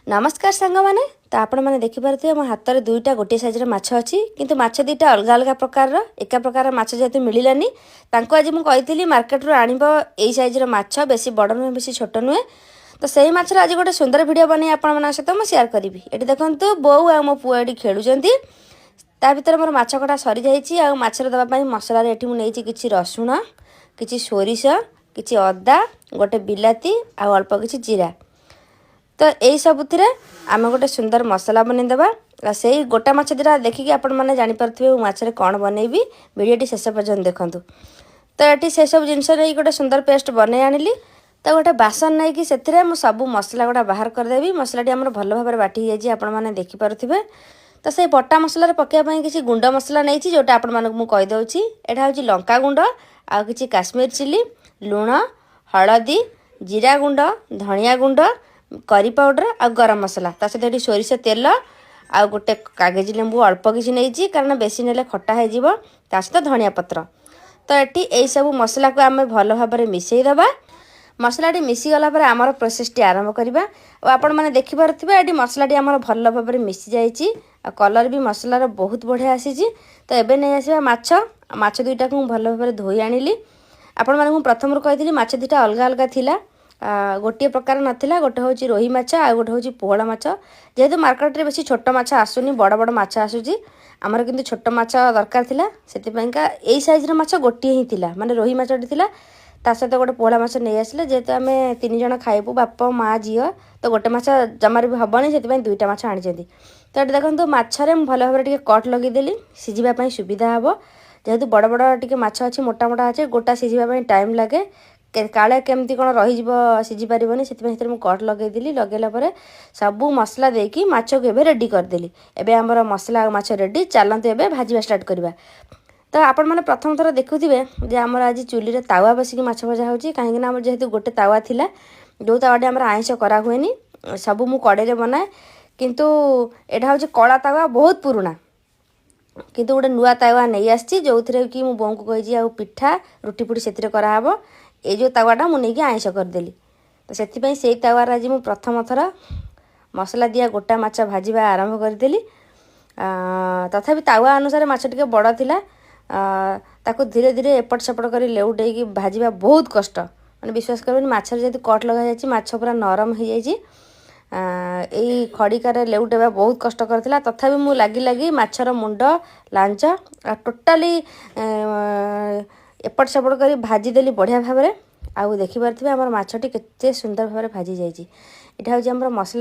नमस्कार सांग मैंने तो आपण मैंने देखिपे मो हाथ में दुईटा गोटे सैज्र माछ अच्छी किंतु माछ दुईटा अलग अलग प्रकार एका प्रकार माछ जेहतु मिलानी आज मुझे मार्केट रू आण सैज्र माछ बेसी बड़ नुहे बेसी छोट नुहे तो सही माछर आज गोटे सुंदर वीडियो बन आपण सहित मुझे सेयार करी ये देखो बो आ मो पुआ ये खेलुंट ता भर मोर माछ कटा सरी जाइए माछर देवाई मसला मुझे किसी रसुण कि सोरिष कि अदा गोटे बिलाती आ अल्प किसी जीरा तो यही सबुतिर आम गोटे सुंदर मसला बनईदेवा से गोटा माछ दुटा देखिकी आपण मैंने जानीपे माछरे कौन बनईबी वीडियो शेष पर्यटन देखूँ तो ये से सब जिनस नहीं गोटे सुंदर पेस्ट बन आनिली तो गोटे बासन नहीं कि से सब मसला गुड़ा बाहर करदेवी मसलाटी आम भल भाव बाटी जाइए आपण मैंने देखिपे तो से बटा मसला पकाइवाई किसी गुंड मसला नहीं जोटा आपण मानक मु कहीदे यहाँ हूँ लंका गुंड आ कि काश्मीर चिली लुण हलदी जीरा गुंड धनिया गुंड करी पाउडर आ गरम मसला ता सहित ये सोरिष तेल आ गोटे कागज लेंबू अल्प किसी नहीं कारण बेसी ने खटा हो सहित धनिया पत्र तो ये यही सब मसला को आम भल भाव मिसईदबा मसलाटी मिसीगला आमर प्रोसेसटी आरंभ करवा और आपण मैंने देखिपे ये मसलाटी आमर भल भाव मिसी जाइए कलर भी मसलार बहुत बढ़िया आसी तो एबे नहीं आसवा माछ दुईटा को भल भाव धोई आनिली आपण मानक प्रथम कही माछ दुईटा अलग अलग थिला गोटे प्रकार नाला गोटे हूँ रोही माछ आ गोटे हूँ पोहला माछ जेहेतु मार्केट में बेसी छोट माछ आसुनी बड़ बड़ माछ आसूची आमर किंतु छोट माछ दरकार थिला सेतिपाइका एई साइज माछ गोटे ही थिला माने रोही माछटी थिला ता सहित गोटे पोहला माछ नहीं आसिले जेहेतु आम 3 जण खाइबू बाप माँ झील तो गोटे माछ जमार भी हेनी से दुईटा माछ आनी तो ये देखो माछरे भल भाव कट लगेदेली सीझापी सुविधा हे जेहेतु बड़ बड़ टे माछ अच्छी मोटा मोटा अच्छे गोटा सीझापी टाइम लगे काले केमती कौन रही पारनी से कट लगेदेली लगेला सबू मसला देकी माछ को एबे रेडी करदेली एबे आमर मसला माछ रेडी चलते एबे भाजवा स्टार्ट करवा तो आपण मैंने प्रथम थर देखुवे जे आमर आज चुली रे तावा बसिक माछ भजा होची कहीं आम जेहेतु गोटे तावा थिला जो तावाटी आमर आइंष करा हुएनी सबू मु कड़े बनाए किंतु एटा हूँ कला तावा बहुत पुराना किंतु गोटे नुआ तावा नहीं आसी जो थे कि मो बों को कही आ पिठा रुटी पुटी से कराहब ये जो तावाटा मुझे आइंष करदेली तो से तावार आज मु प्रथम थर मसला दिया गोटा माछ भाजवा आरंभ करदेली तथापि तावा अनुसार माछ टिके बड़ थिला ताकू धीरे धीरे एपट सेपट कर लेउटे भाजवा बहुत कष्ट मैंने विश्वास करें माछर जेहतु कट लगा जाए माछ पूरा नरम हो जाए यही खड़िकार लेउटेबा बहुत कष्ट करथिला तथापि मु लागी लागी माछर मुंड लांच टोटाली एपट सेपट कर भाजीदेली बढ़िया भाव में आउ देखिपारे आमर माछटी केते सुंदर भाव भाजी जाइए यहाँ हूँ आमर मसला